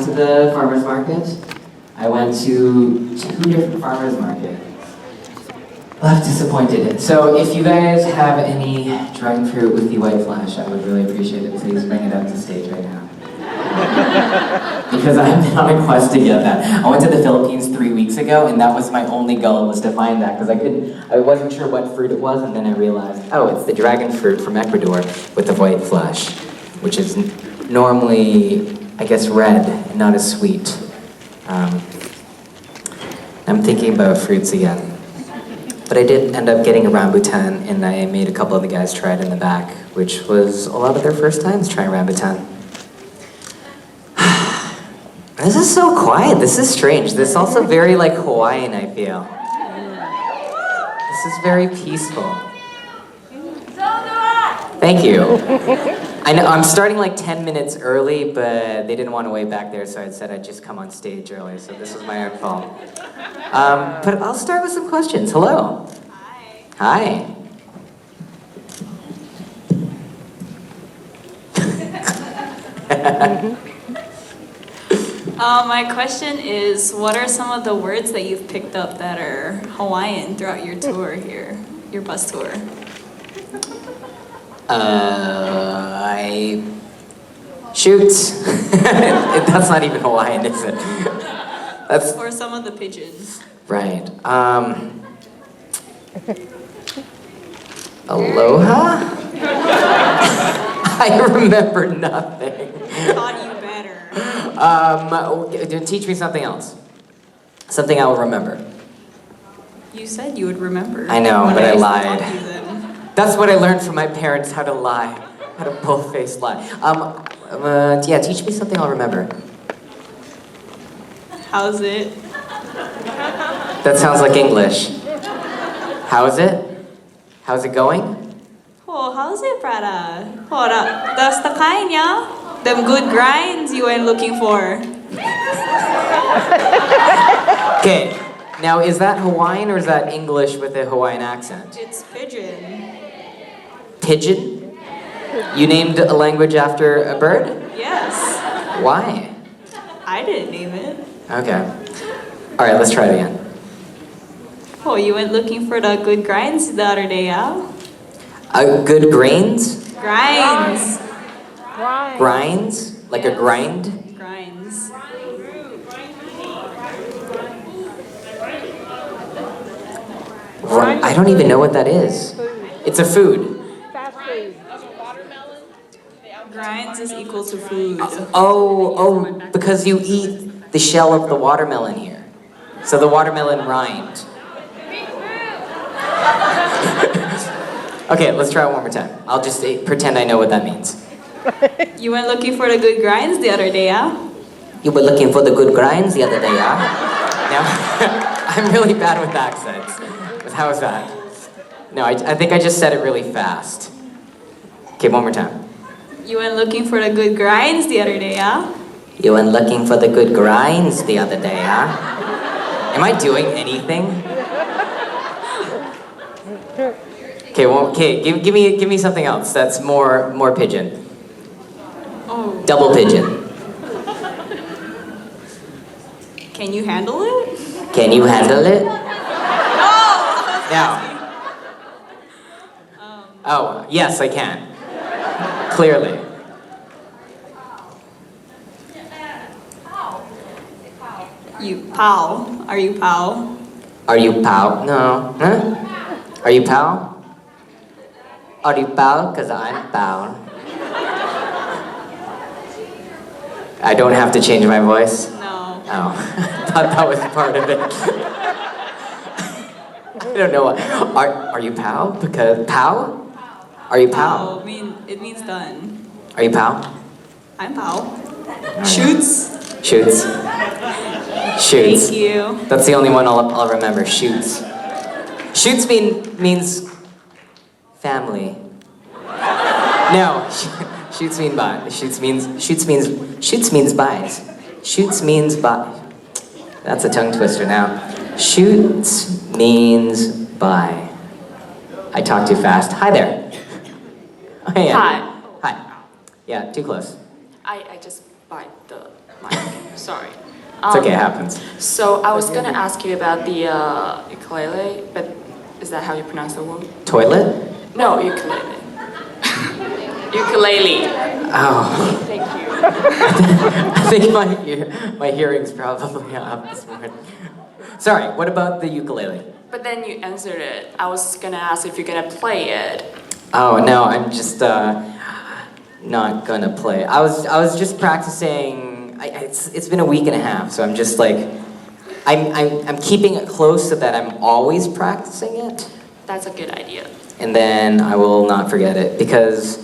to the farmer's market. I went to 2 different farmer's markets. Left disappointed. So if you guys have any dragon fruit with the white flash, I would really appreciate it. Please bring it up to stage right now. Because I've been on a quest to get that. I went to the Philippines 3 weeks ago, and that was my only goal, was to find that, because I wasn't sure what fruit it was, and then I realized, oh, it's the dragon fruit from Ecuador with the white flesh, which is normally, I guess, red and not as sweet. I'm thinking about fruits again. But I did end up getting a rambutan, and I made a couple of the guys try it in the back, which was a lot of their first times trying rambutan. This is so quiet. This is strange. This is also very like Hawaiian, I feel. This is very peaceful. Thank you. I know I'm starting like 10 minutes early, but they didn't want to wait back there, so I said I'd just come on stage early, so this was my own fault. But I'll start with some questions. Hello. Hi. My question is, what are some of the words that you've picked up that are Hawaiian throughout your tour here, your bus tour? Shoots. That's not even Hawaiian, is it? That's... Or some of the pigeons. Right. Aloha? I remember nothing. Thought you better. Teach me something else. Something I will remember. You said you would remember. I know, but I lied. Taught you then. That's what I learned from my parents, how to lie. How to bold-faced lie. Yeah, teach me something I'll remember. How's it? That sounds like English. How's it? How's it going? Oh, how's it, brother? Oh, that's the kind, yeah? Them good grinds you went looking for. Okay, now is that Hawaiian or is that English with a Hawaiian accent? It's pigeon. Pigeon? You named a language after a bird? Yes. Why? I didn't name it. Okay. All right, let's try it again. Oh, you went looking for the good grinds the other day, yeah? Good grains? Grinds. Grinds? Like a grind? Grinds. I don't even know what that is. It's a food. Grinds is equal to food. Oh, because you eat the shell of the watermelon here. So the watermelon rind. Okay, let's try it one more time. I'll just pretend I know what that means. You went looking for the good grinds the other day, yeah? You were looking for the good grinds the other day, yeah? Now, I'm really bad with accents. How was that? No, I think I just said it really fast. Okay, one more time. You went looking for the good grinds the other day, yeah? You went looking for the good grinds the other day, huh? Am I doing anything? Okay, well, okay, give me something else that's more pigeon. Oh. Double pigeon. Can you handle it? Can you handle it? No! Now. Oh, yes, I can. Clearly. You pal. Are you pal? Are you pal? No. Huh? Are you pal? Are you pal? Because I'm pal. I don't have to change my voice? No. Oh, I thought that was part of it. I don't know what. Are you pal? Because pal? Are you pal? Oh, it means done. Are you pal? I'm pal. Shoots. Shoots. Shoots. Thank you. That's the only one I'll remember. Shoots. Shoots means family. No, shoots means bye. Shoots means buys. Shoots means buy. That's a tongue twister now. Shoots means bye. I talk too fast. Hi there. Oh, hey, Hi. Hi. Yeah, too close. I just buy the Sorry. It's okay, it happens. So I was gonna ask you about the ukulele, but is that how you pronounce the word? Toilet? No, ukulele. Ukulele. Oh. Thank you. I think my hearing's probably off this morning. Sorry, what about the ukulele? But then you answered it. I was gonna ask if you're gonna play it. Oh no, I'm just not gonna play. I was just practicing. It's been a week and a half, so I'm just like, I'm keeping it close so that I'm always practicing it. That's a good idea. And then I will not forget it because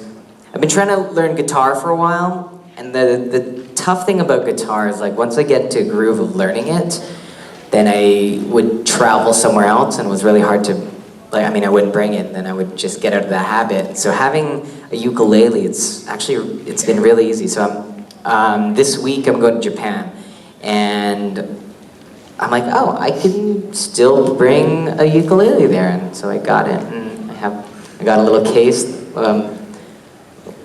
I've been trying to learn guitar for a while, and the tough thing about guitar is like once I get into a groove of learning it, then I would travel somewhere else, and it was really hard to, like, I mean, I wouldn't bring it, and then I would just get out of that habit. So having a ukulele, it's been really easy. So this week I'm going to Japan, and I'm like, oh, I can still bring a ukulele there, and so I got it, and I got a little case.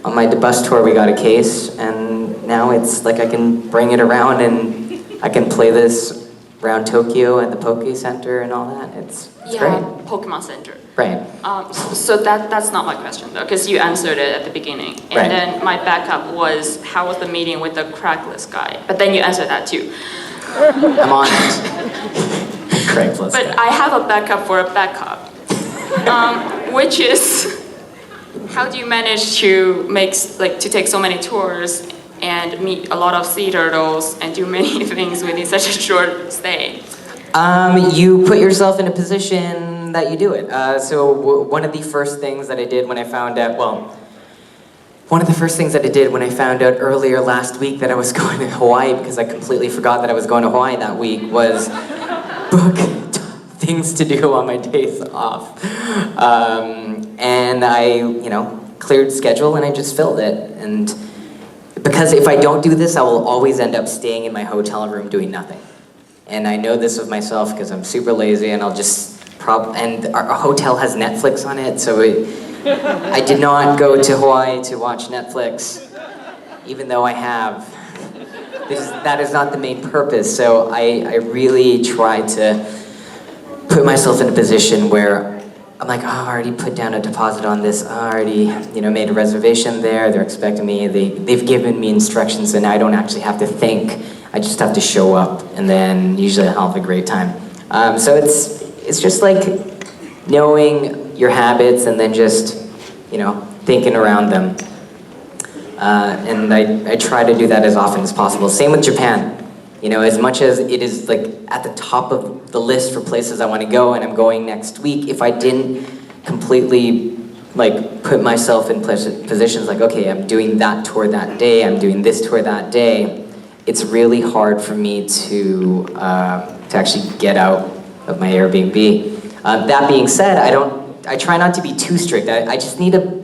On my bus tour, we got a case, and now it's like I can bring it around, and I can play this around Tokyo at the Poke Center and all that. It's great. Pokemon Center. Right. So that's not my question though, because you answered it at the beginning, and Right. then my backup was how was the meeting with the Craigslist guy? But then you answered that too. I'm on it. Craigslist. But I have a backup for a backup, which is how do you manage to to take so many tours and meet a lot of sea turtles and do many things within such a short stay? You put yourself in a position that you do it. One of the first things that I did when I found out, earlier last week that I was going to Hawaii, because I completely forgot that I was going to Hawaii that week, was book things to do on my days off. And I, cleared schedule and I just filled it. And because if I don't do this, I will always end up staying in my hotel room doing nothing. And I know this of myself because I'm super lazy, and I'll just and our hotel has Netflix on it, so I did not go to Hawaii to watch Netflix, even though I have. That is not the main purpose, so I really try to put myself in a position where I'm like, oh, I already put down a deposit on this, I already made a reservation there, they're expecting me, they've given me instructions, and I don't actually have to think. I just have to show up, and then usually I'll have a great time. So it's just like knowing your habits and then just, thinking around them. And I try to do that as often as possible. Same with Japan. As much as it is like at the top of the list for places I want to go, and I'm going next week, if I didn't completely put myself in positions like, okay, I'm doing that tour that day, I'm doing this tour that day, it's really hard for me to actually get out of my Airbnb. That being said, I try not to be too strict. I just need to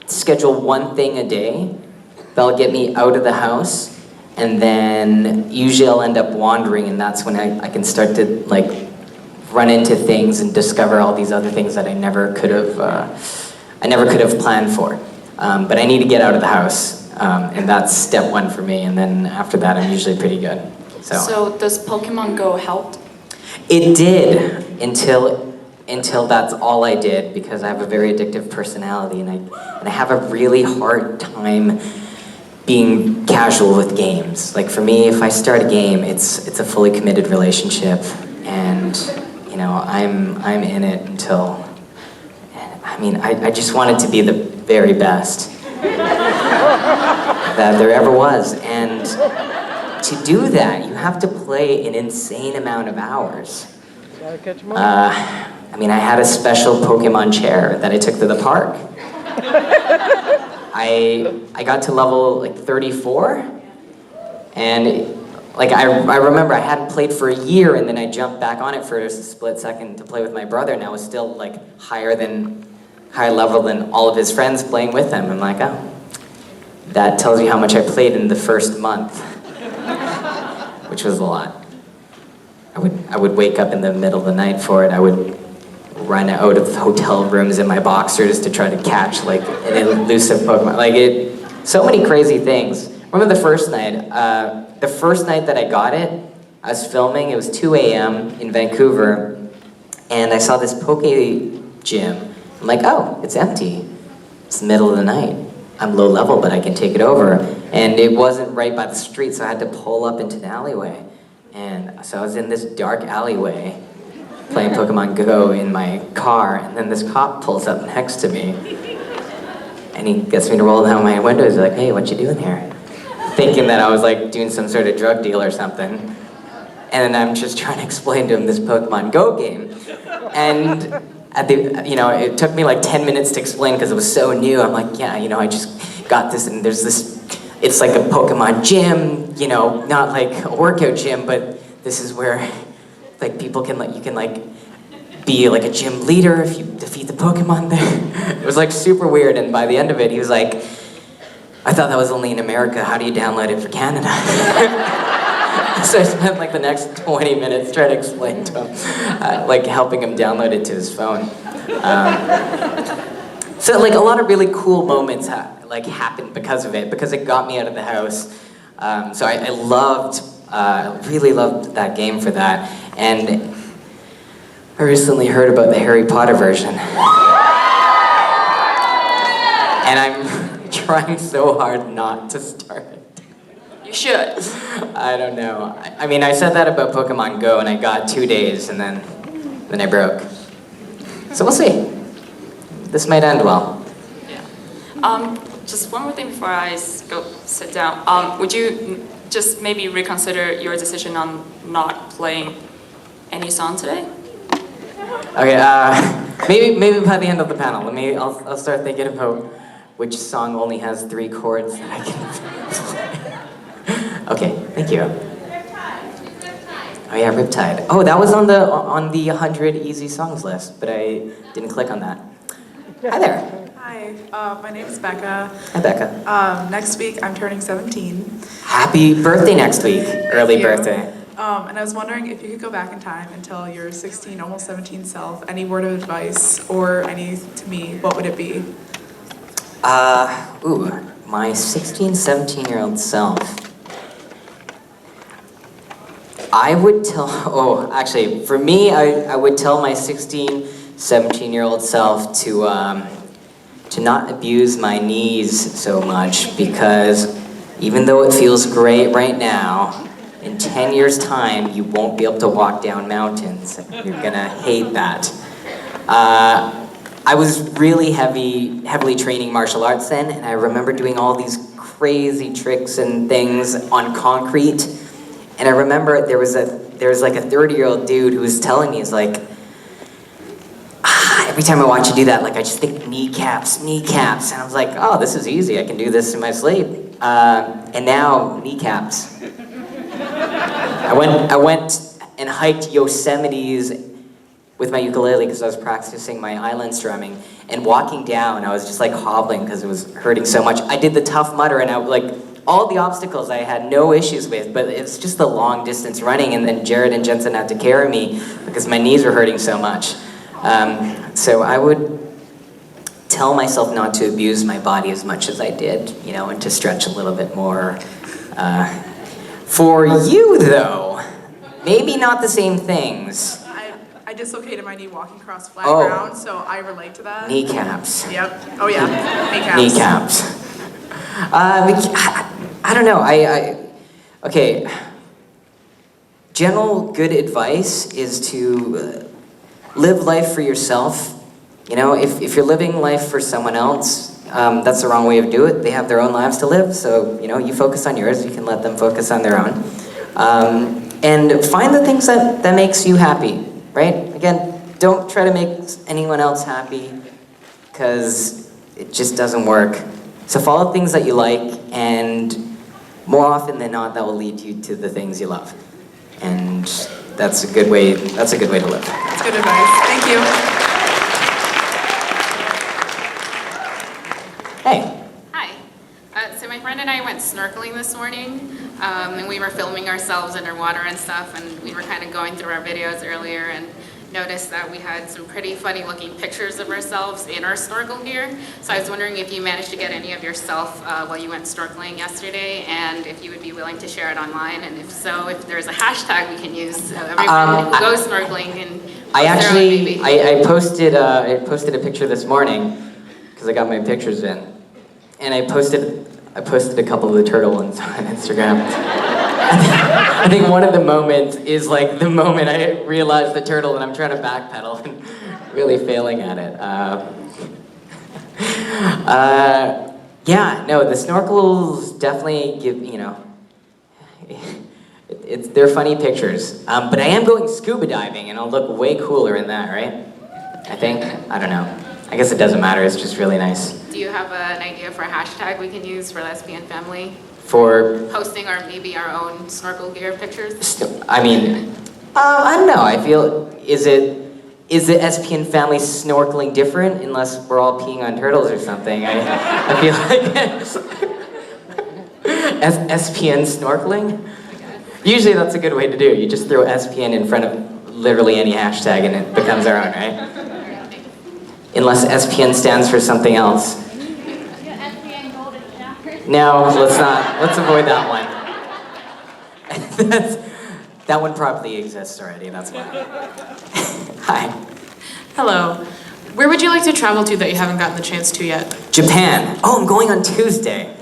schedule one thing a day that'll get me out of the house, and then usually I'll end up wandering, and that's when I can start to run into things and discover all these other things that I never could have planned for. But I need to get out of the house. And that's step one for me, and then after that I'm usually pretty good. So does Pokemon Go help? It did until that's all I did, because I have a very addictive personality, and I have a really hard time being casual with games. Like for me, if I start a game, it's a fully committed relationship, and I'm in it until. I just want it to be the very best that there ever was, and to do that, you have to play an insane amount of hours. I had a special Pokemon chair that I took to the park. I got to level 34, and I remember I hadn't played for a year, and then I jumped back on it for a split second to play with my brother, and I was still higher level than all of his friends playing with him. I'm like, oh, that tells you how much I played in the first month, which was a lot. I would wake up in the middle of the night for it. I would run out of hotel rooms in my boxers to try to catch an elusive Pokemon. So many crazy things. Remember the first night, the first night that I got it, I was filming, it was 2 a.m. in Vancouver, and I saw this poke gym. I'm like, oh, it's empty. It's the middle of the night. I'm low level, but I can take it over. And it wasn't right by the street, so I had to pull up into the alleyway. And so I was in this dark alleyway, playing Pokemon Go in my car, and then this cop pulls up next to me. And he gets me to roll down my window. He's like, hey, what you doing here? Thinking that I was like doing some sort of drug deal or something. And I'm just trying to explain to him this Pokemon Go game. And at the, it took me like 10 minutes to explain because it was so new. I'm like, yeah, I just got this, and there's this, it's like a Pokemon gym, not like a workout gym, but this is where like people can you can be like a gym leader if you defeat the Pokemon there. It was like super weird, and by the end of it, he was like, I thought that was only in America, how do you download it for Canada? So I spent like the next 20 minutes trying to explain to him, like helping him download it to his phone. So like a lot of really cool moments happened because of it, because it got me out of the house. So I really loved that game for that. And I recently heard about the Harry Potter version. And I'm trying so hard not to start it. You should. I don't know. I mean, I said that about Pokemon Go, and I got 2 days, and then I broke. So we'll see. This might end well. Yeah. Just one more thing before I go sit down. Would you just maybe reconsider your decision on not playing any song today? Okay. Maybe by the end of the panel. I'll start thinking about which song only has 3 chords that I can play. Okay, thank you. Oh yeah, Riptide. Oh, that was on the 100 easy songs list, but I didn't click on that. Hi there. Hi, my name is Becca. Hi, Becca. Next week I'm turning 17. Happy birthday next week. Early you. birthday. And I was wondering if you could go back in time and tell your 16, almost 17 self any word of advice or any to me, what would it be? My 16, 17-year-old self. I would tell, actually, for me, I would tell my 16, 17-year-old self to not abuse my knees so much, because even though it feels great right now, in 10 years' time, you won't be able to walk down mountains. You're gonna hate that. I was really heavily training martial arts then, and I remember doing all these crazy tricks and things on concrete. And I remember there was like a 30-year-old dude who was telling me, he's like, every time I watch you do that, like I just think kneecaps. And I was like, oh, this is easy. I can do this in my sleep. And now kneecaps. I went and hiked Yosemite's with my ukulele because I was practicing my island strumming. And walking down, I was just like hobbling because it was hurting so much. I did the Tough Mudder, and all the obstacles I had no issues with, but it's just the long distance running, and then Jared and Jensen had to carry me because my knees were hurting so much. So I would tell myself not to abuse my body as much as I did, and to stretch a little bit more. For you, though, maybe not the same things. I dislocated my knee walking across flat ground, so I relate to that. Kneecaps. Yep. Oh yeah, kneecaps. Kneecaps. I don't know. Okay. General good advice is to live life for yourself. If you're living life for someone else, that's the wrong way to do it. They have their own lives to live, so you focus on yours. You can let them focus on their own, and find the things that makes you happy. Right? Again, don't try to make anyone else happy, because it just doesn't work. So follow things that you like, and more often than not, that will lead you to the things you love. And that's a good way to live. That's good advice. Thank you. Hey. Hi. So my friend and I went snorkeling this morning, and we were filming ourselves underwater and stuff, and we were kind of going through our videos earlier, and noticed that we had some pretty funny looking pictures of ourselves in our snorkel gear. So I was wondering if you managed to get any of yourself while you went snorkeling yesterday, and if you would be willing to share it online, and if so, if there's a hashtag we can use so everyone who goes snorkeling can I posted a picture this morning because I got my pictures in, and I posted a couple of the turtle ones on Instagram. I think one of the moments is like the moment I realized the turtle and I'm trying to backpedal and really failing at it. Yeah, no, the snorkels definitely give, they're funny pictures. But I am going scuba diving and I'll look way cooler in that, right? I think, I don't know. I guess it doesn't matter, it's just really nice. Do you have an idea for a hashtag we can use for lesbian family? For Posting maybe our own snorkel gear pictures? I mean, I don't know. I feel, is the SPN family snorkeling different unless we're all peeing on turtles or something? I feel like SPN snorkeling? Usually that's a good way to do it. You just throw SPN in front of literally any hashtag and it becomes our own, right? Unless SPN stands for something else. No, let's avoid that one. That one probably exists already, that's why. Hi. Hello. Where would you like to travel to that you haven't gotten the chance to yet? Japan. Oh, I'm going on Tuesday.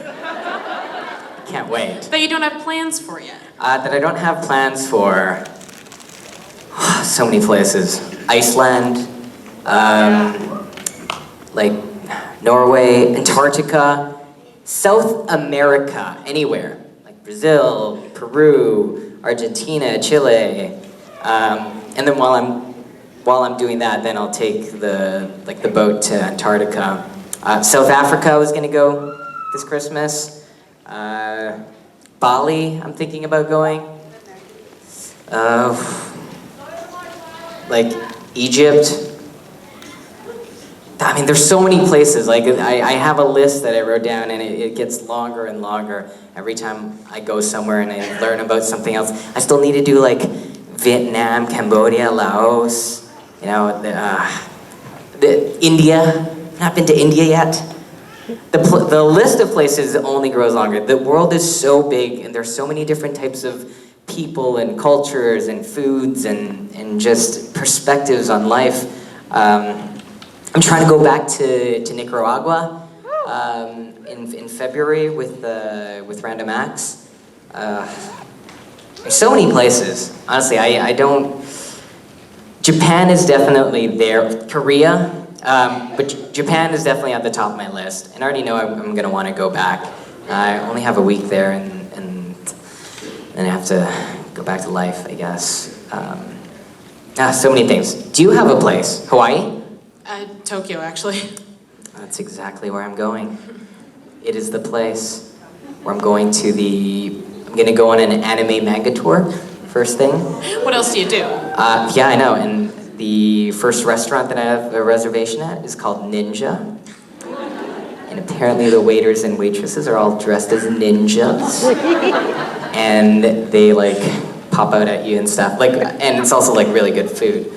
Can't wait. That you don't have plans for yet? That I don't have plans for. So many places. Iceland, like Norway, Antarctica, South America, anywhere. Like Brazil, Peru, Argentina, Chile. And then while I'm doing that, then I'll take the boat to Antarctica. South Africa I was gonna go this Christmas. Bali, I'm thinking about going. Like Egypt. I mean, there's so many places. Like I have a list that I wrote down, and it gets longer and longer every time I go somewhere and I learn about something else. I still need to do like Vietnam, Cambodia, Laos. The India. Not been to India yet. The list of places only grows longer. The world is so big, and there's so many different types of people and cultures and foods and just perspectives on life. I'm trying to go back to Nicaragua in February with Random Acts. There's so many places. Honestly, I don't. Japan is definitely there. Korea. But Japan is definitely at the top of my list, and I already know I'm going to want to go back. I only have a week there, and then I have to go back to life, I guess. So many things. Do you have a place? Hawaii? Tokyo, actually. That's exactly where I'm going. It is the place where I'm going to go on an anime manga tour, first thing. What else do you do? Yeah, I know, and the first restaurant that I have a reservation at is called Ninja. And apparently the waiters and waitresses are all dressed as ninjas. And they like pop out at you and stuff. And it's also like really good food.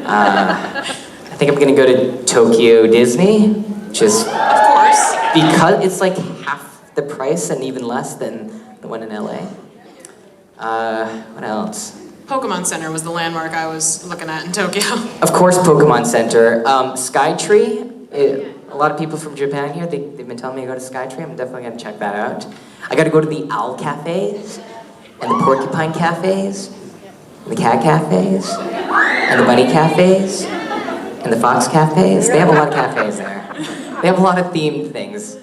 I think I'm gonna go to Tokyo Disney, just Of course. because it's like half the price and even less than the one in LA. What else? Pokemon Center was the landmark I was looking at in Tokyo. Of course, Pokemon Center. Skytree. A lot of people from Japan here, they've been telling me to go to Skytree. I'm definitely gonna check that out. I gotta go to the owl cafes, and the porcupine cafes, and the cat cafes, and the bunny cafes, and the fox cafes. They have a lot of cafes there. They have a lot of themed things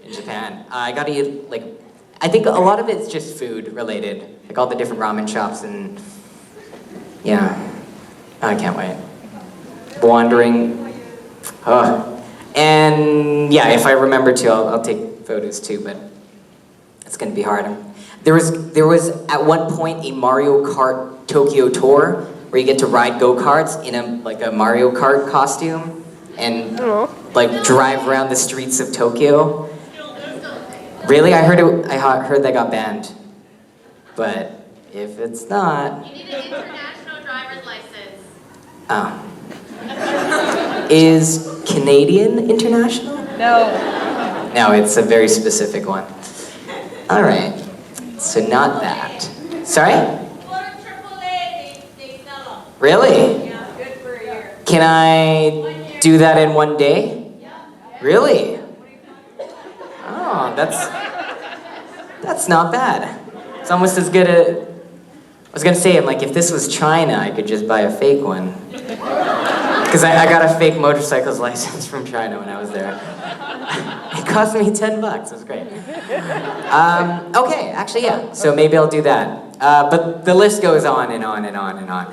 in Japan. I gotta eat, I think a lot of it's just food related. Like all the different ramen shops and yeah, I can't wait. Wandering. And yeah, if I remember to, I'll take photos too, but it's gonna be hard. There was at one point a Mario Kart Tokyo tour where you get to ride go-karts in a Mario Kart costume and drive around the streets of Tokyo. Really? I heard that got banned. But if it's not. You need an international driver's license. Oh. Is Canadian international? No. No, it's a very specific one. All right. So not that. Sorry? Really? Yeah, good for a year. Can I do that in one day? Really? Oh, that's not bad. It's almost as good a. I was gonna say, I'm like, if this was China, I could just buy a fake one. Because I got a fake motorcycles license from China when I was there. It cost me $10. It was great. Okay, actually, yeah. So maybe I'll do that. But the list goes on and on and on and on.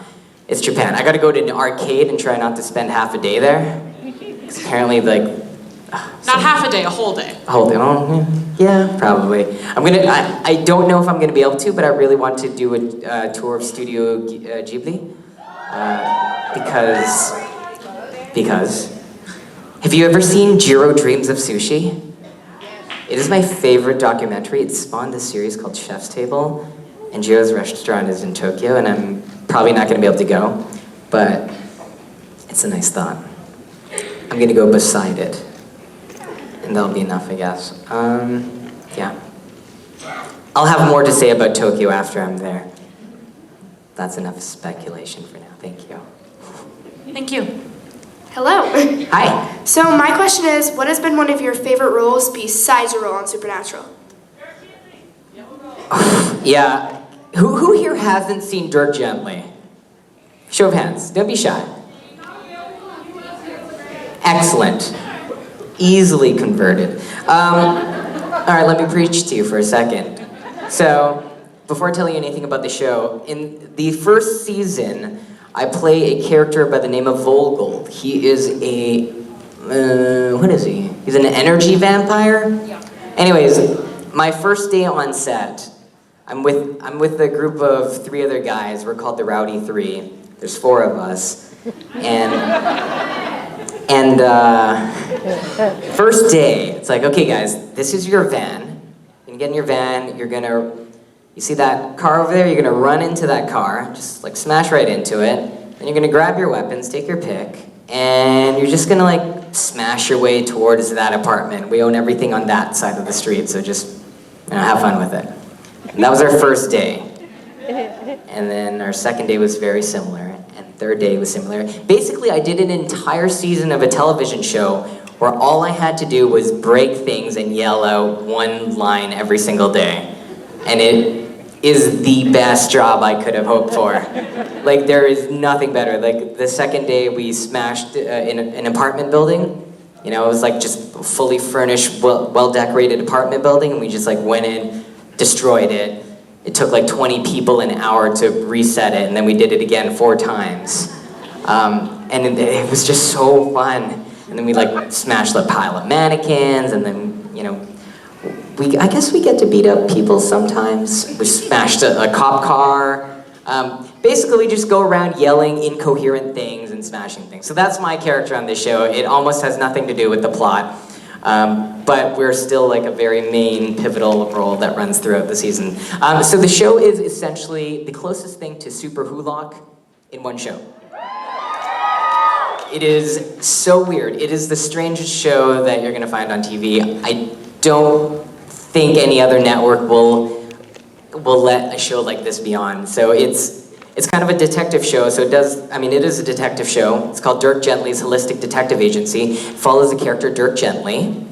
It's Japan. I gotta go to an arcade and try not to spend half a day there. 'Cause apparently, like... Not half a day, a whole day. A whole day. Oh, yeah, probably. I don't know if I'm gonna be able to, but I really want to do a tour of Studio Ghibli. Because... Have you ever seen Jiro Dreams of Sushi? It is my favorite documentary. It spawned a series called Chef's Table, and Jiro's restaurant is in Tokyo, and I'm probably not gonna be able to go, but it's a nice thought. I'm gonna go beside it, and that'll be enough, I guess. Yeah. I'll have more to say about Tokyo after I'm there. That's enough speculation for now. Thank you. Thank you. Hello. Hi. So my question is, what has been one of your favorite roles besides your role on Supernatural? Yeah. Who here hasn't seen Dirk Gently? Show of hands. Don't be shy. Excellent. Easily converted. All right, let me preach to you for a second. So, before I tell you anything about the show, in the first season, I play a character by the name of Volgold. He is a, what is he? He's an energy vampire? Yeah. Anyways, my first day on set, I'm with a group of 3 other guys. We're called the Rowdy Three. There's 4 of us. And first day, it's like, okay guys, this is your van. You're gonna get in your van, you see that car over there? You're gonna run into that car, just like smash right into it. Then you're gonna grab your weapons, take your pick, and you're just gonna like smash your way towards that apartment. We own everything on that side of the street, so just have fun with it. And that was our first day. And then our second day was very similar, and third day was similar. Basically, I did an entire season of a television show where all I had to do was break things and yell out one line every single day. And it is the best job I could have hoped for. Like, there is nothing better. Like, the second day we smashed in an apartment building. You know, it was like just fully furnished, well-decorated apartment building, and we just like went in, destroyed it. It took like 20 people an hour to reset it, and then we did it again 4 times. And it was just so fun. And then we like smashed a pile of mannequins, and then, you know, I guess we get to beat up people sometimes. We smashed a cop car. Basically, we just go around yelling incoherent things and smashing things. So that's my character on this show. It almost has nothing to do with the plot. But we're still like a very main, pivotal role that runs throughout the season. So the show is essentially the closest thing to Super Hulock in one show. It is so weird. It is the strangest show that you're gonna find on TV. I don't think any other network will let a show like this be on. So it's kind of a detective show, so it is a detective show. It's called Dirk Gently's Holistic Detective Agency. It follows the character Dirk Gently,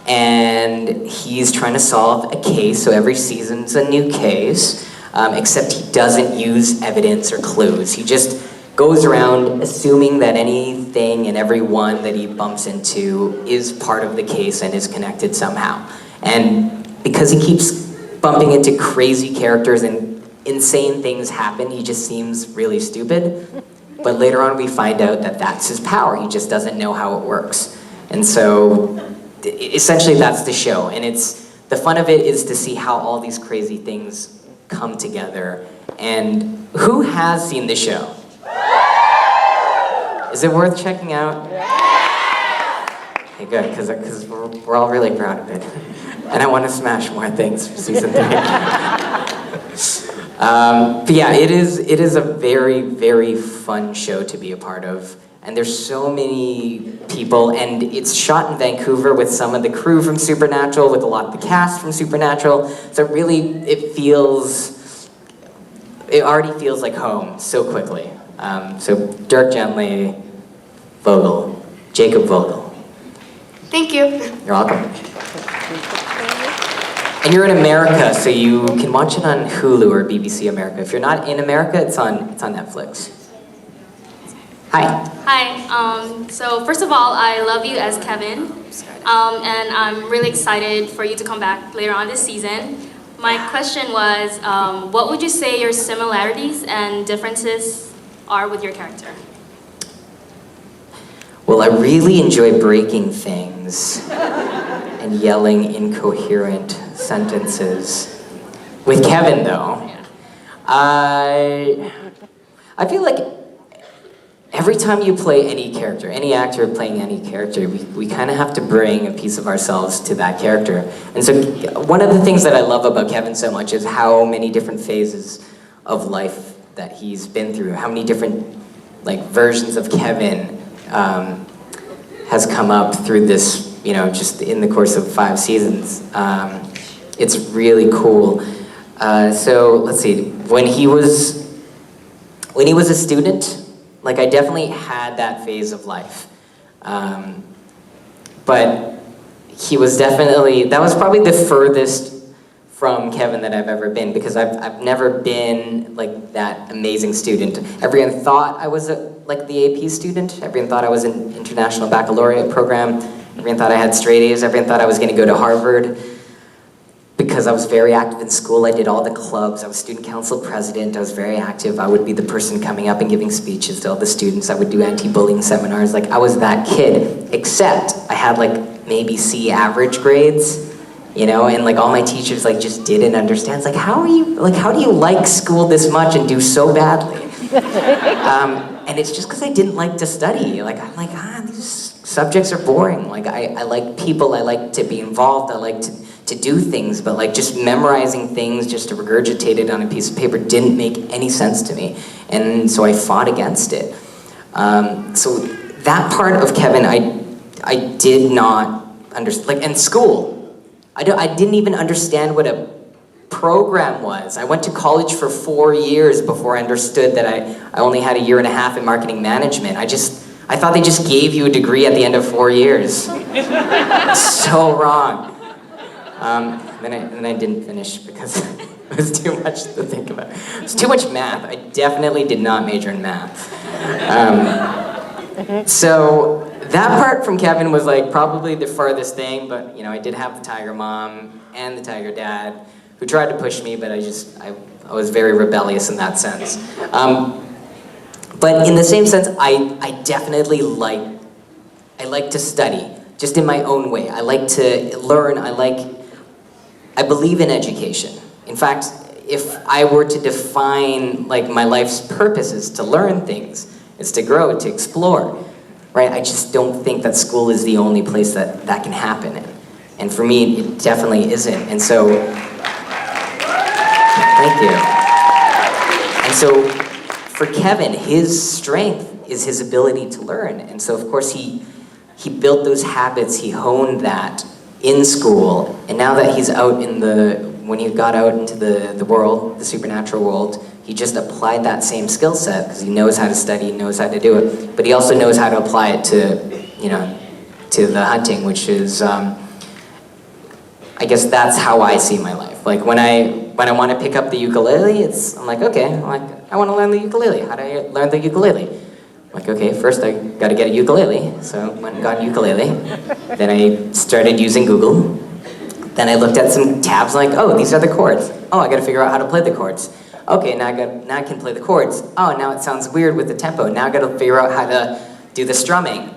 and he's trying to solve a case, so every season's a new case, except he doesn't use evidence or clues. He just goes around assuming that anything and everyone that he bumps into is part of the case and is connected somehow. And because he keeps bumping into crazy characters and insane things happen, he just seems really stupid. But later on we find out that that's his power. He just doesn't know how it works. And so essentially that's the show. And the fun of it is to see how all these crazy things come together. And who has seen the show? Is it worth checking out? Okay, good, because we're all really proud of it. And I want to smash more things for season 3. But yeah, it is a very, very fun show to be a part of. And there's so many people, and it's shot in Vancouver with some of the crew from Supernatural, with a lot of the cast from Supernatural. So really, it already feels like home so quickly. So Dirk Gently, Vogel, Jacob Vogel. Thank you. You're welcome. And you're in America, so you can watch it on Hulu or BBC America. If you're not in America, it's on Netflix. Hi. Hi. So first of all, I love you as Kevin, and I'm really excited for you to come back later on this season. My question was, what would you say your similarities and differences are with your character? Well, I really enjoy breaking things and yelling incoherent sentences. With Kevin, though, I feel like every time you play any character, any actor playing any character, we kind of have to bring a piece of ourselves to that character. And so one of the things that I love about Kevin so much is how many different phases of life that he's been through, how many different versions of Kevin has come up through this, just in the course of 5 seasons. It's really cool. So let's see, when he was a student, I definitely had that phase of life. But he was definitely, that was probably the furthest from Kevin that I've ever been, because I've never been that amazing student. Everyone thought I was the AP student. Everyone thought I was an international baccalaureate program. Everyone thought I had straight A's. Everyone thought I was gonna go to Harvard. Because I was very active in school, I did all the clubs. I was student council president. I was very active. I would be the person coming up and giving speeches to all the students. I would do anti-bullying seminars. I was that kid, except I had maybe C average grades, and all my teachers just didn't understand. It's how do you like school this much and do so badly? And it's just because I didn't like to study. These subjects are boring. I like people. I like to be involved. I like to do things, but just memorizing things just to regurgitate it on a piece of paper didn't make any sense to me. And so I fought against it. So that part of Kevin, I did not understand. And school, I didn't even understand what a program was. I went to college for 4 years before I understood that I only had 1.5 years in marketing management. I thought they just gave you a degree at the end of 4 years. So wrong. Then I didn't finish because it was too much to think about. It was too much math. I definitely did not major in math. So that part from Kevin was probably the farthest thing, but I did have the tiger mom and the tiger dad who tried to push me, but I was very rebellious in that sense. But in the same sense, I definitely like to study, just in my own way. I like to learn. I believe in education. In fact, if I were to define my life's purpose is to learn things, it's to grow, to explore, right? I just don't think that school is the only place that can happen in. And for me, it definitely isn't. And so, thank you. And so, for Kevin, his strength is his ability to learn. And so, of course, he built those habits, he honed that in school, and now that he's out when he got out into the world, the supernatural world, he just applied that same skill set because he knows how to study, he knows how to do it, but he also knows how to apply it to the hunting, which is, I guess that's how I see my life. When I want to pick up the ukulele, I'm okay, I want to learn the ukulele. How do I learn the ukulele? Okay, first I got to get a ukulele, so I went and got a ukulele. Then I started using Google. Then I looked at some tabs, oh, these are the chords. Oh, I got to figure out how to play the chords. Okay, now I can play the chords. Oh, now it sounds weird with the tempo. Now I got to figure out how to do the strumming.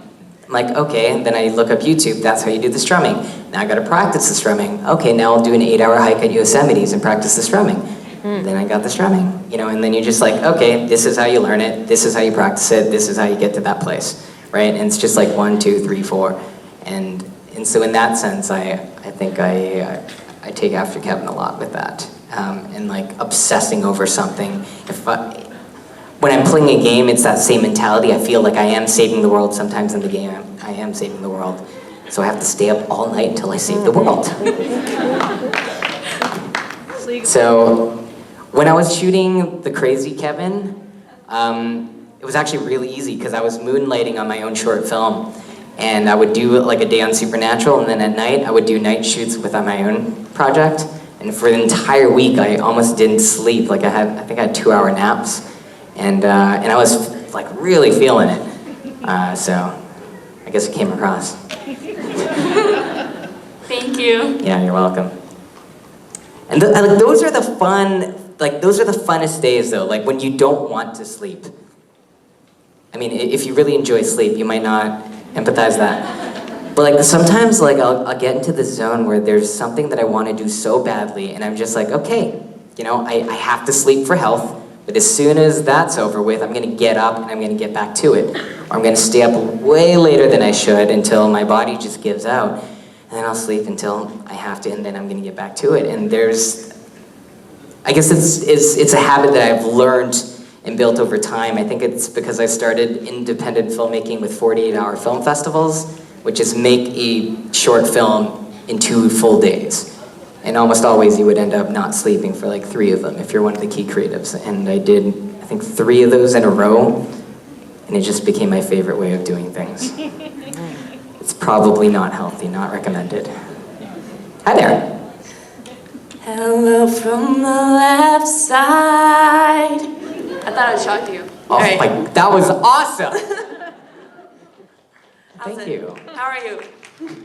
I'm okay, and then I look up YouTube, that's how you do the strumming. Now I got to practice the strumming. Okay, now I'll do an 8-hour hike at Yosemite's and practice the strumming. Then I got the strumming, and then you're just okay, this is how you learn it, this is how you practice it, this is how you get to that place, right? And it's just 1, 2, 3, 4. And so in that sense, I think I I take after Kevin a lot with that, and like obsessing over something. When I'm playing a game, it's that same mentality. I feel like I am saving the world. Sometimes in the game, I am saving the world. So I have to stay up all night until I save the world. So when I was shooting The Crazy Kevin, it was actually really easy because I was moonlighting on my own short film. And I would do like a day on Supernatural, and then at night I would do night shoots with my own project. And for the entire week, I almost didn't sleep. Like I think I had 2-hour naps. And I was like really feeling it. So I guess it came across. Thank you. Yeah, you're welcome. And those are the funnest days though, like when you don't want to sleep. I mean, if you really enjoy sleep, you might not empathize that. But like sometimes like I'll get into this zone where there's something that I want to do so badly, and I'm just like, okay, you know, I have to sleep for health. But as soon as that's over with, I'm gonna get up and I'm gonna get back to it. Or I'm gonna stay up way later than I should until my body just gives out. And then I'll sleep until I have to, and then I'm gonna get back to it. And I guess it's a habit that I've learned and built over time. I think it's because I started independent filmmaking with 48-hour film festivals, which is make a short film in 2 full days. And almost always you would end up not sleeping for like 3 of them if you're one of the key creatives. And I did, I think 3 of those in a row, and it just became my favorite way of doing things. It's probably not healthy, not recommended. Hi there. Hello from the left side. I thought I'd shock you. Oh my, that was awesome. Thank you. How are you?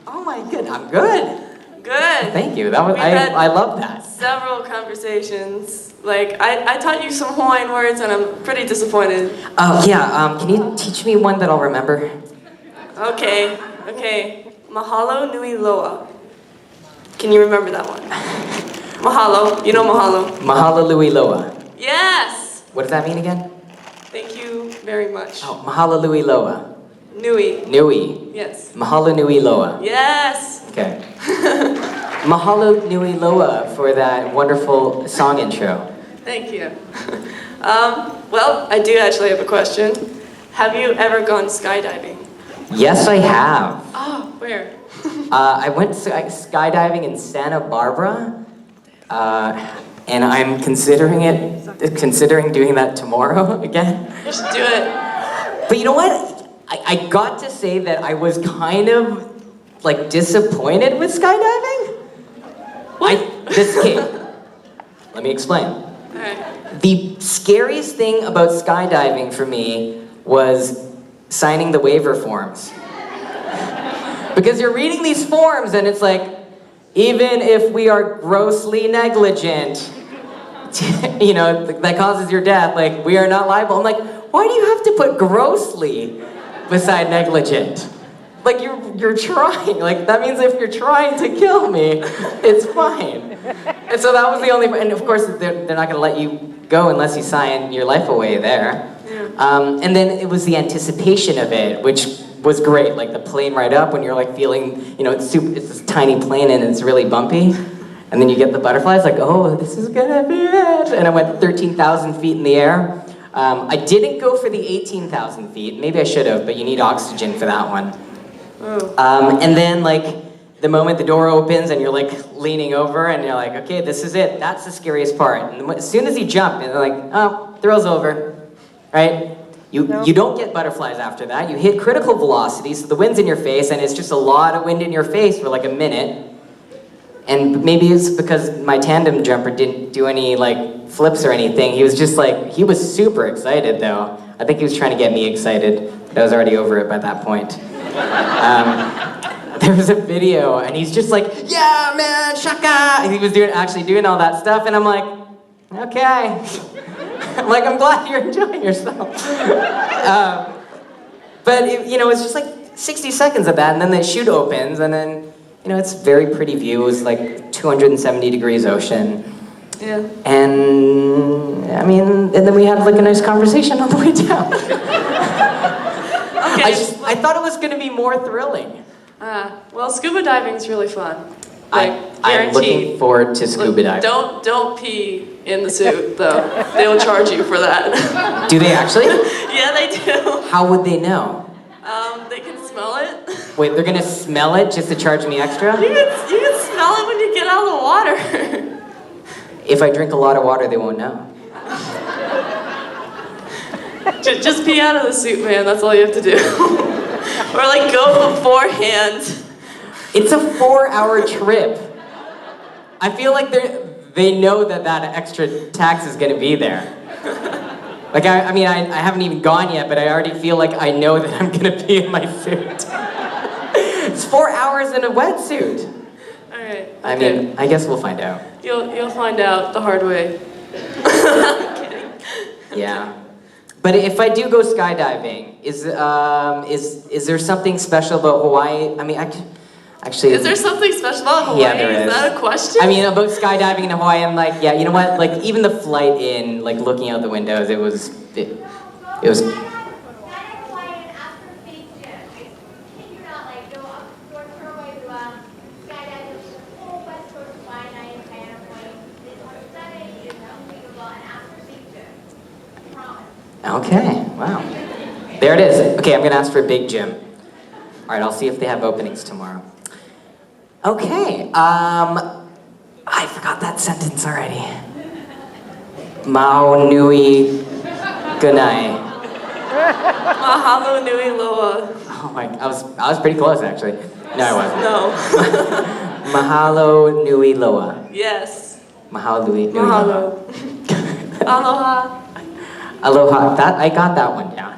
Oh my good, I'm good. Good. Thank you. That was I love that. Several conversations. Like I taught you some Hawaiian words, and I'm pretty disappointed. Oh yeah. Can you teach me one that I'll remember? Okay. Mahalo nui loa. Can you remember that one? Mahalo. You know mahalo. Mahalo Lui Loa. Yes. What does that mean again? Thank you very much. Oh, Mahalo Lui Loa. Nui. Nui. Yes. Mahalo Nui Loa. Yes. Okay. Mahalo Nui Loa for that wonderful song intro. Thank you. Well, I do actually have a question. Have you ever gone skydiving? Yes, I have. Oh, where? I went skydiving in Santa Barbara, and I'm considering doing that tomorrow again. You should do it. But you know what? I got to say that I was kind of like disappointed with skydiving. Let me explain. Alright. The scariest thing about skydiving for me was signing the waiver forms. Because you're reading these forms and it's like, even if we are grossly negligent, you know, that causes your death, like, we are not liable. I'm like, why do you have to put grossly beside negligent? Like, you're trying. Like, that means if you're trying to kill me, it's fine. And so that was the only, and of course, they're not gonna let you go unless you sign your life away there. Yeah. And then it was the anticipation of it, which was great. Like the plane ride up when you're like feeling, you know, it's this tiny plane and it's really bumpy. And then you get the butterflies, like, oh, this is gonna be it. And I went 13,000 feet in the air. I didn't go for the 18,000 feet. Maybe I should have, but you need oxygen for that one. Oh. And then like, the moment the door opens and you're like leaning over and you're like, okay, this is it. That's the scariest part. And as soon as you jump, and they're like, oh, thrill's over, right? You don't get butterflies after that. You hit critical velocity, so the wind's in your face, and it's just a lot of wind in your face for like a minute. And maybe it's because my tandem jumper didn't do any like flips or anything. He was just like, he was super excited though. I think he was trying to get me excited, but I was already over it by that point. There was a video, and he's just like, yeah, man, shaka! And he was actually doing all that stuff, and I'm like, okay. I'm like, I'm glad you're enjoying yourself. But, it's just like 60 seconds of that, and then the chute opens, and then, it's a very pretty view. It was like 270 degrees ocean. Yeah. And, and then we had like a nice conversation on the way down. Okay. I thought it was going to be more thrilling. Well, scuba diving's really fun. I'm looking forward to scuba diving. Don't pee in the suit, though. They'll charge you for that. Do they actually? Yeah, they do. How would they know? They can smell it. Wait, they're gonna smell it just to charge me extra? You can smell it when you get out of the water. If I drink a lot of water, they won't know. Just pee out of the suit, man. That's all you have to do. Or like go beforehand. It's a 4-hour trip. I feel like they know that extra tax is gonna be there. Like, I mean, I haven't even gone yet, but I already feel like I know that I'm gonna pee in my suit. It's 4 hours in a wetsuit. All right. I mean, I guess we'll find out. You'll find out the hard way. Yeah. But if I do go skydiving, is there something special about Hawaii? I mean, actually... Is there something special about Hawaii? Yeah, there is. Is that a question? I mean, about skydiving in Hawaii, I'm like, yeah, you know what? Like, even the flight in, like, looking out the windows, it was... Okay, wow. There it is. Okay, I'm gonna ask for a big gym. All right, I'll see if they have openings tomorrow. Okay, I forgot that sentence already. Mau nui gunai. Mahalo nui loa. Oh my, I was pretty close actually. No, I wasn't. No. Mahalo nui loa. Yes. Mahalo nui Mahalo. Aloha. Aloha. That I got that one down.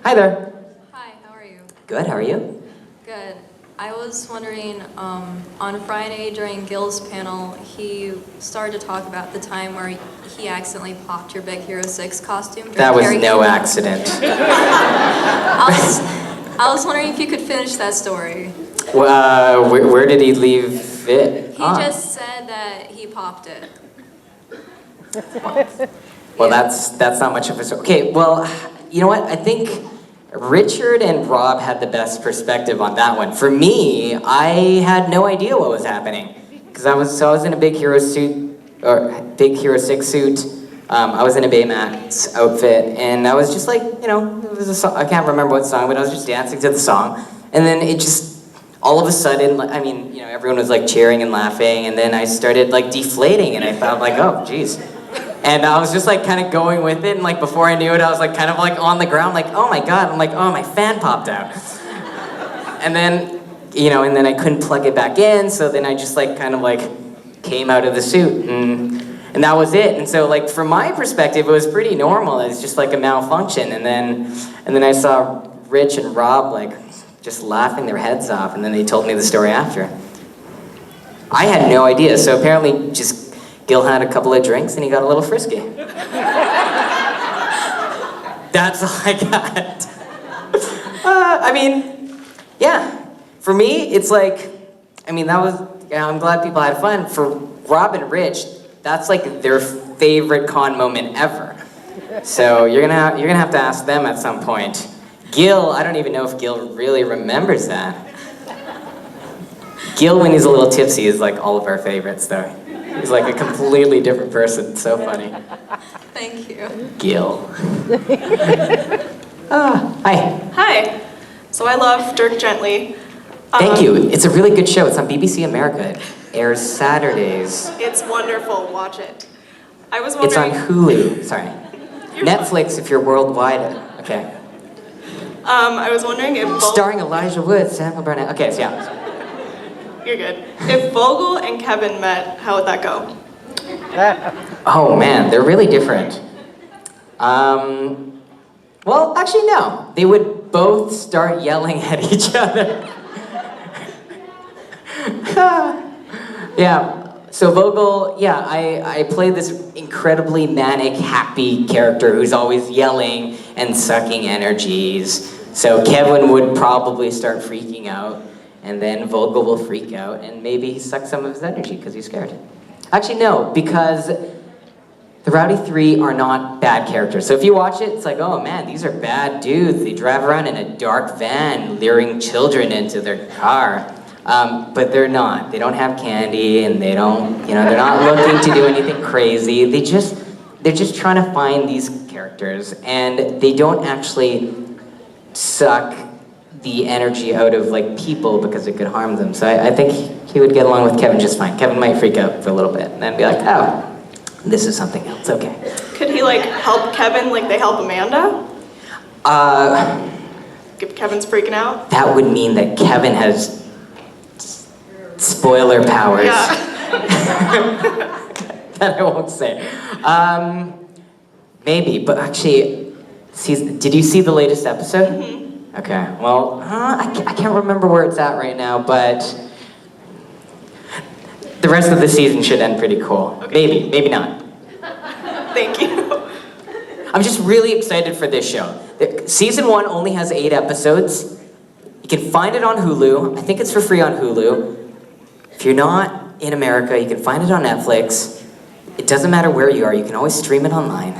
Hi there. Hi, how are you? Good. How are you? Good. I was wondering, on Friday during Gil's panel, he started to talk about the time where he accidentally popped your Big Hero 6 costume. during That was karaoke. no accident. I was wondering if you could finish that story. Well, where did he leave it? He just said that he popped it. Well, that's not much of a story. Okay, well, you know what? I think Richard and Rob had the best perspective on that one. For me, I had no idea what was happening because I was in a Big Hero suit or Big Hero 6 suit. I was in a Baymax outfit, and I was just like, you know, it was a song. I can't remember what song, but I was just dancing to the song, and then it just all of a sudden, I mean, you know, everyone was like cheering and laughing, and then I started like deflating, and I thought like, oh, geez. And I was just like kind of going with it, and like before I knew it, I was like kind of like on the ground, like, oh my God, I'm like, oh, my fan popped out. And then, you know, and then I couldn't plug it back in, so then I just like kind of like came out of the suit, and that was it. And so like from my perspective, it was pretty normal. It's just like a malfunction. And then I saw Rich and Rob like just laughing their heads off, and then they told me the story after. I had no idea, so apparently just Gil had a couple of drinks and he got a little frisky. That's all I got. I mean, yeah. For me, it's like, I mean, that was, yeah, I'm glad people had fun. For Rob and Rich, that's like their favorite con moment ever. So you're gonna have to ask them at some point. Gil, I don't even know if Gil really remembers that. Gil, when he's a little tipsy, is like all of our favorites, though. He's like a completely different person. It's so funny. Thank you. Gil. Hi. Hi. So I love Dirk Gently. Thank you. It's a really good show. It's on BBC America. It airs Saturdays. It's wonderful. Watch it. I was It's on wondering. Hulu. Sorry. Netflix if you're worldwide. Okay. I was wondering if Starring Elijah Wood, Samuel Barnett. Okay, so yeah. You're good. If Vogel and Kevin met, how would that go? Oh man, they're really different. Well, actually no. They would both start yelling at each other. Yeah. So Vogel, yeah, I play this incredibly manic, happy character who's always yelling and sucking energies. So Kevin would probably start freaking out, and then Vogel will freak out, and maybe he sucks some of his energy because he's scared. Actually, no, because the Rowdy Three are not bad characters. So if you watch it, it's like, oh man, these are bad dudes. They drive around in a dark van, luring children into their car. But they're not. They don't have candy, and they don't, they're not looking to do anything crazy. They're just trying to find these characters, and they don't actually suck the energy out of like people because it could harm them. So I think he would get along with Kevin just fine. Kevin might freak out for a little bit, and then be like, oh, this is something else, okay. Could he like help Kevin like they help Amanda? If Kevin's freaking out? That would mean that Kevin has spoiler powers. Yeah. That I won't say. Maybe, but actually, did you see the latest episode? Mm-hmm. Okay, well, I can't remember where it's at right now, but the rest of the season should end pretty cool. Okay. Maybe not. Thank you. I'm just really excited for this show. Season 1 only has 8 episodes. You can find it on Hulu. I think it's for free on Hulu. If you're not in America, you can find it on Netflix. It doesn't matter where you are, you can always stream it online.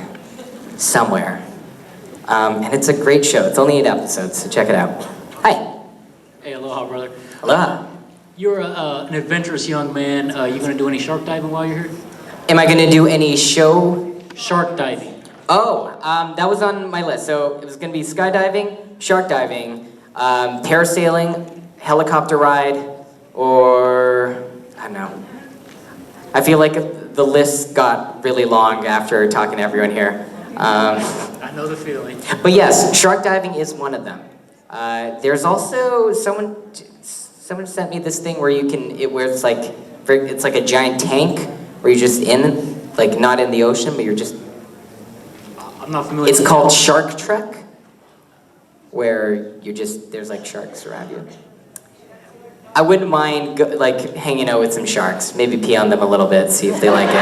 Somewhere. And it's a great show. It's only 8 episodes, so check it out. Hi. Hey, aloha, brother. Aloha. You're an adventurous young man. You gonna do any shark diving while you're here? Am I gonna do any show? Shark diving. Oh, that was on my list. So it was gonna be skydiving, shark diving, parasailing, helicopter ride, or, I don't know. I feel like the list got really long after talking to everyone here. I know the feeling. But yes, shark diving is one of them. There's also someone sent me this thing where where it's like a giant tank where you're just in, like not in the ocean, but you're just. I'm not familiar. It's called Shark Trek, where there's like sharks around you. I wouldn't mind hanging out with some sharks. Maybe pee on them a little bit, see if they like it.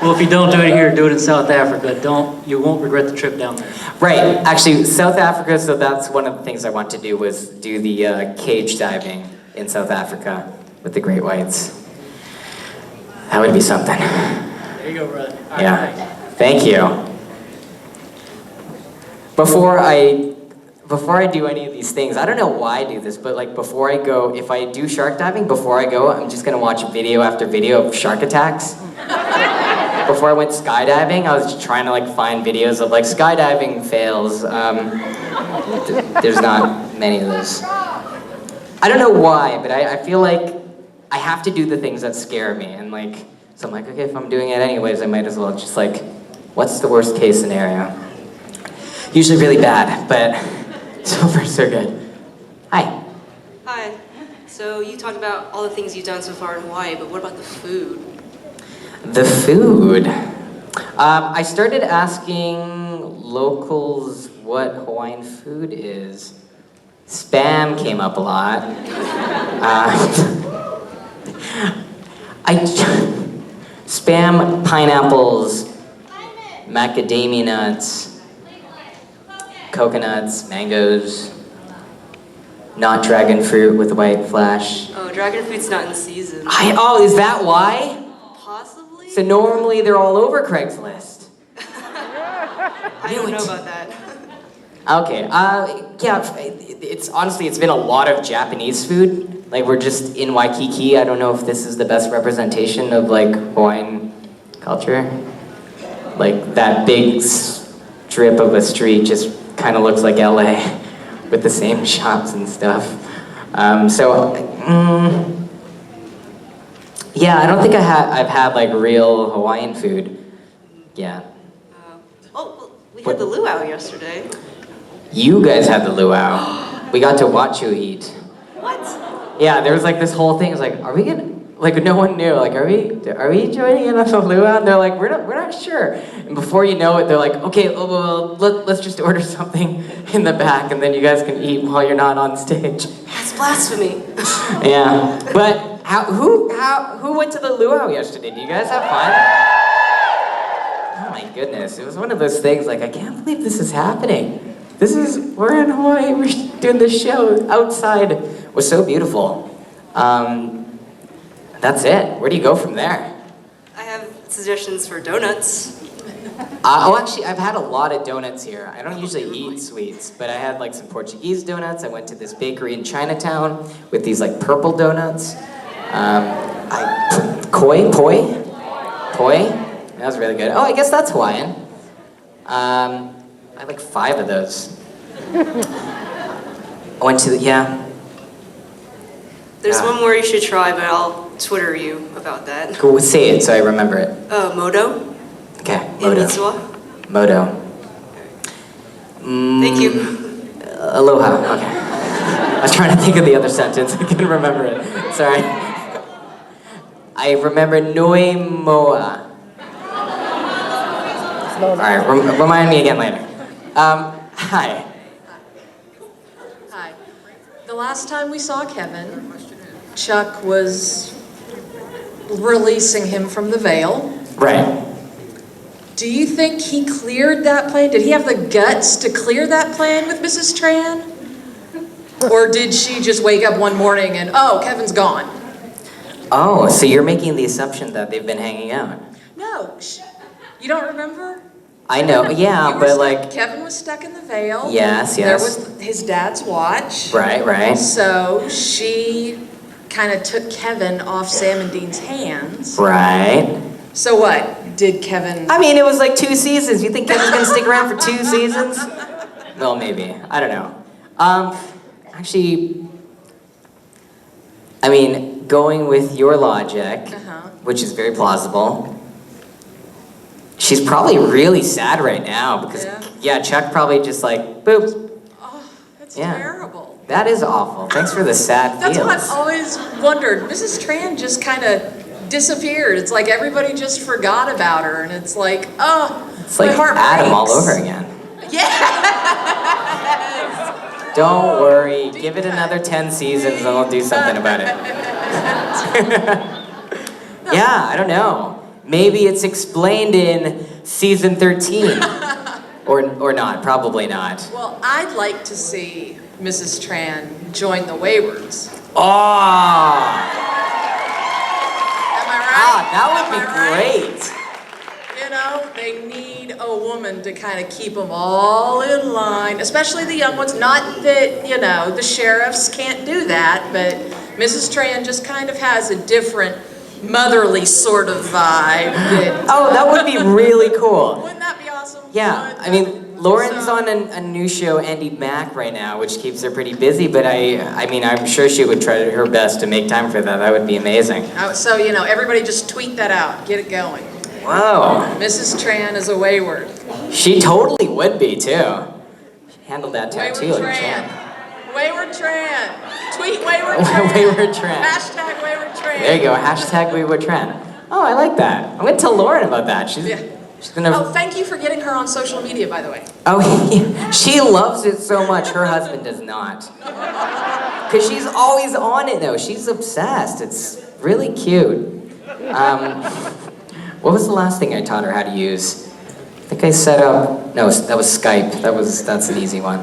Well, if you don't do it here, do it in South Africa. You won't regret the trip down there. Right, actually, South Africa, so that's one of the things I want to do was do the cage diving in South Africa with the great whites. That would be something. There you go, brother. All Yeah, right. thank you. Before I do any of these things, I don't know why I do this, but like before I go, if I do shark diving, before I go, I'm just gonna watch video after video of shark attacks. Before I went skydiving, I was just trying to find videos of skydiving fails. There's not many of those. I don't know why, but I feel like I have to do the things that scare me, and so I'm like, okay, if I'm doing it anyways, I might as well just what's the worst case scenario? Usually really bad, but so far so good. Hi. Hi. So you talked about all the things you've done so far in Hawaii, but what about the food? The food. I started asking locals what Hawaiian food is. Spam came up a lot. Spam, pineapples, macadamia nuts, coconuts, mangoes, not dragon fruit with white flash. Oh, dragon fruit's not in season. Oh, is that why? Possibly? So normally they're all over Craigslist. I don't know about that. Okay, yeah, it's been a lot of Japanese food. We're just in Waikiki. I don't know if this is the best representation of Hawaiian culture. That big strip of a street just kind of looks like LA with the same shops and stuff. Yeah, I don't think I've had real Hawaiian food. Yeah. We had the luau yesterday. You guys had the luau. We got to watch you eat. What? Yeah, there was this whole thing. It was are we gonna? No one knew. Are we joining in on the luau? And they're we're not sure. And before you know it, they're okay, well, let's just order something in the back, and then you guys can eat while you're not on stage. That's blasphemy. Yeah, but who went to the luau yesterday? Did you guys have fun? Oh my goodness, it was one of those things. I can't believe this is happening. We're in Hawaii. We're doing this show outside. It was so beautiful. That's it. Where do you go from there? I have suggestions for donuts. Actually, I've had a lot of donuts here. I don't usually eat sweets, but I had like some Portuguese donuts. I went to this bakery in Chinatown with these like purple donuts. Poi? That was really good. Oh, I guess that's Hawaiian. I had like 5 of those. I went to There's one more you should try, but I'll Twitter you about that. Cool, say it so I remember it. Modo. Okay, In Modo. Mitsuwa. Modo. Thank you. Aloha, okay. I was trying to think of the other sentence, I couldn't remember it. Sorry. I remember Noi Moa. Alright, remind me again later. Hi. Hi. The last time we saw Kevin, Chuck was releasing him from the veil. Right. Do you think he cleared that plane? Did he have the guts to clear that plane with Mrs. Tran? Or did she just wake up one morning and, oh, Kevin's gone? Oh, so you're making the assumption that they've been hanging out. No. You don't remember? I know, yeah, but like... Kevin was stuck in the veil. Yes. There was his dad's watch. Right. So she kind of took Kevin off Sam and Dean's hands. Right. So what? Did Kevin... I mean, it was like 2 seasons. You think Kevin's gonna stick around for 2 seasons? Well, maybe. I don't know. Actually, I mean, going with your logic, which is very plausible, she's probably really sad right now because, Chuck probably just like, boop. Oh, that's terrible. That is awful. Thanks for the sad That's feels. what I've always wondered. Mrs. Tran just kind of disappeared. It's like everybody just forgot about her, and it's like, oh, It's like my heart Adam breaks. all over again. Yes! Don't worry. Give it another 10 seasons and I'll do something about it. Yeah, I don't know. Maybe it's explained in season 13. Or not, probably not. Well, I'd like to see Mrs. Tran join the Waywards. Oh! Am I right? That would be great. You know, they need a woman to kind of keep them all in line, especially the young ones. Not that, you know, the sheriffs can't do that, but Mrs. Tran just kind of has a different motherly sort of vibe. That would be really cool. Wouldn't that be awesome? Yeah, I mean, Lauren's on a new show, Andy Mack, right now, which keeps her pretty busy, but I mean, I'm sure she would try her best to make time for that. That would be amazing. So, you know, everybody just tweet that out. Get it going. Wow. Mrs. Tran is a Wayward. She totally would be, too. She handled that tattoo like a champ. Wayward Tran. Tweet Wayward Tran. Wayward Tran. Hashtag Wayward Tran. There you go, hashtag Wayward Tran. Oh, I like that. I'm gonna tell Lauren about that. She's gonna... Oh, thank you for getting her on social media, by the way. Oh, yeah. She loves it so much. Her husband does not. Because she's always on it, though. She's obsessed. It's really cute. What was the last thing I taught her how to use? I think I set up... No, that was Skype. That's an easy one.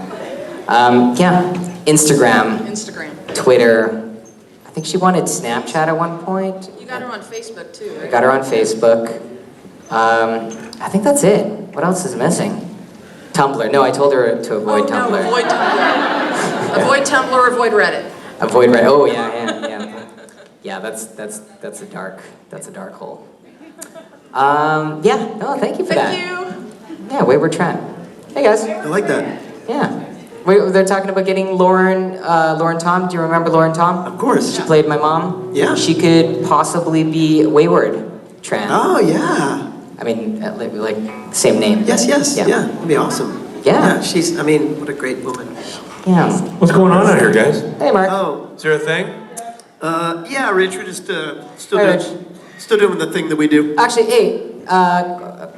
Instagram. Twitter. I think she wanted Snapchat at one point. You got her on Facebook, too, right? I got her on Facebook. I think that's it. What else is missing? Tumblr. No, I told her to avoid Tumblr. No, avoid Tumblr. Avoid Tumblr, avoid Reddit. Avoid Reddit. Oh, yeah. Yeah, that's a dark hole. Thank you for that. Thank you. Yeah, Wayward Tran. Hey, guys. I like that. Yeah. Wait, they're talking about getting Lauren Tom. Do you remember Lauren Tom? Of course. She played my mom. Yeah. She could possibly be Wayward Tran. Oh, yeah. I mean, like, same name. Yes. Yeah, that'd be awesome. Yeah. She's, I mean, what a great woman. Yeah. What's going on out here, guys? Hey, Mark. Oh. Is there a thing? Yeah, Rich, we're just still doing the thing that we do. Actually, hey,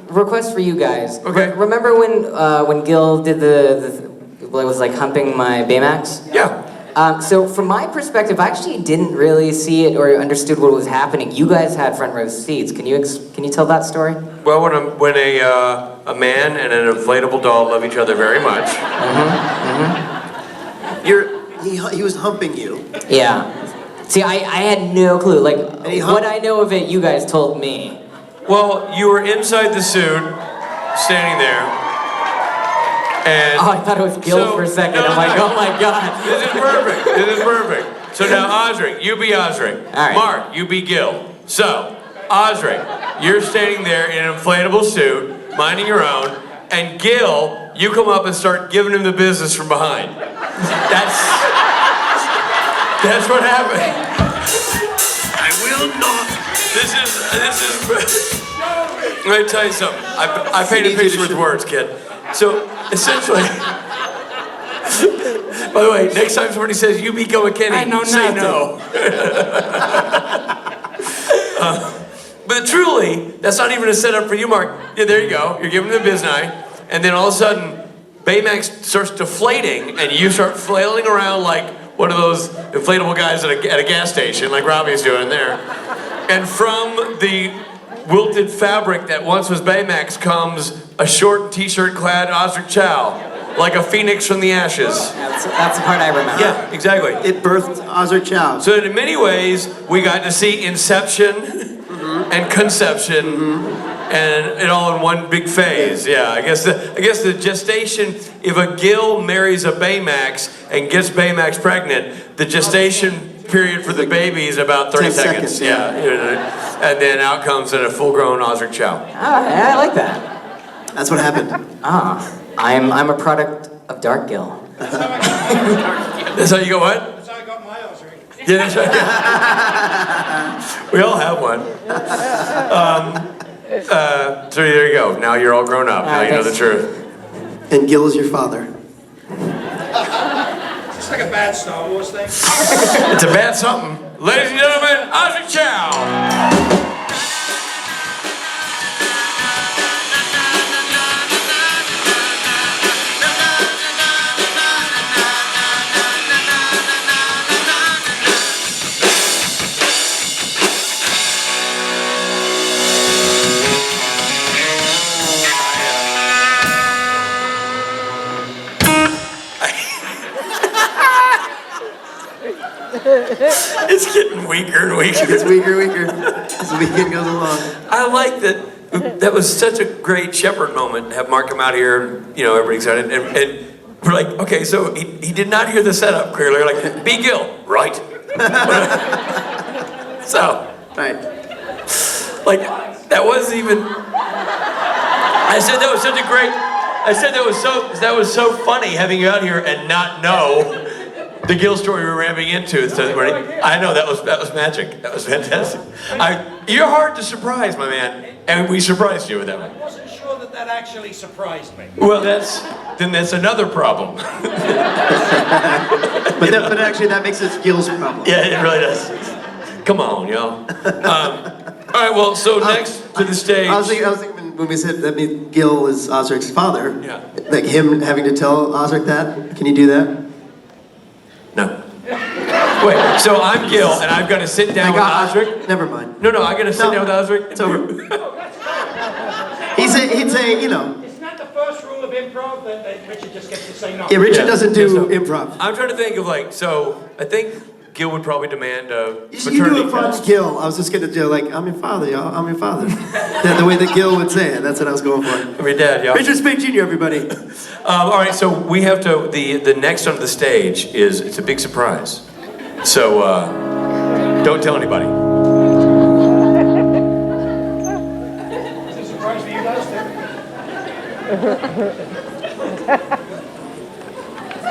request for you guys. Okay. Remember when Gil did it was like humping my Baymax? Yeah. So from my perspective, I actually didn't really see it or understood what was happening. You guys had front row seats. Can you tell that story? Well, when a man and an inflatable doll love each other very much. He was humping you. Yeah. See, I had no clue. Like, what I know of it, you guys told me. Well, you were inside the suit, standing there. And Oh, I thought it was Gil for a second. I'm like, oh my God. This is perfect. This is perfect. So now, Osric, you be Osric. All right. Mark, you be Gil. So, Osric, you're standing there in an inflatable suit, minding your own, and Gil, you come up and start giving him the business from behind. That's what happened. I will not. This is. Let me tell you something. I painted a picture with words, kid. So essentially, by the way, next time somebody says you be Gil McKinney, I know say nothing. no. But truly, that's not even a setup for you, Mark. Yeah, there you go. You're giving him the biz eye, and then all of a sudden, Baymax starts deflating, and you start flailing around like one of those inflatable guys at a gas station, like Robbie's doing there. And from the wilted fabric that once was Baymax comes a short t-shirt clad Osric Chau, like a phoenix from the ashes. That's the part I remember. Yeah, exactly. It birthed Osric Chau. So in many ways, we got to see inception and conception, and it all in one big phase. Yeah, I guess the gestation. If a Gil marries a Baymax and gets Baymax pregnant, the gestation period for the baby is about 30 seconds. Yeah, and then out comes a full-grown Osric Chau. Oh, yeah, I like that. That's what happened. I'm a product of Dark Gil. That's how you go what? That's how I got my Osric. Yeah, that's right. We all have one. So there you go. Now you're all grown up. Now you know the truth. And Gil is your father. It's like a bad Star Wars thing. It's a bad something. Ladies and gentlemen, Osric Chau. It's getting weaker and weaker. It gets weaker and weaker as the weekend goes along. I like that. That was such a great shepherd moment to have Mark come out here, and, everybody excited. And we're like, okay, so he did not hear the setup clearly. We're like, be Gil, right? So, right. Like, that wasn't even. I said that was such a great. I said that was so funny having you out here and not know the Gil story we're ramping into. I know that was magic. That was fantastic. You're hard to surprise, my man, and we surprised you with that one. I wasn't sure that actually surprised me. Well, that's another problem. but actually, that makes it Gil's problem. Yeah, it really does. Come on, yo. All right, well, so next to the stage. I was thinking when we said that means Gil is Osric's father. Yeah. Like him having to tell Osric that. Can you do that? No. Wait, so I'm Gil, and I've got to sit down with Osric? Never mind. No, I got to sit down with Osric? It's over. He'd say, Isn't that the first rule of improv that Richard just gets to say no? Yeah, Richard doesn't do improv. I'm trying to think of I think Gil would probably demand a You do a fun Gil. I was just going to do I'm your father, y'all. I'm your father. The way that Gil would say it. That's what I was going for. I'm your dad, y'all. Richard Spink Jr., everybody. All right, so we have to, the next on the stage it's a big surprise. So, don't tell anybody. It's a surprise for you guys, too.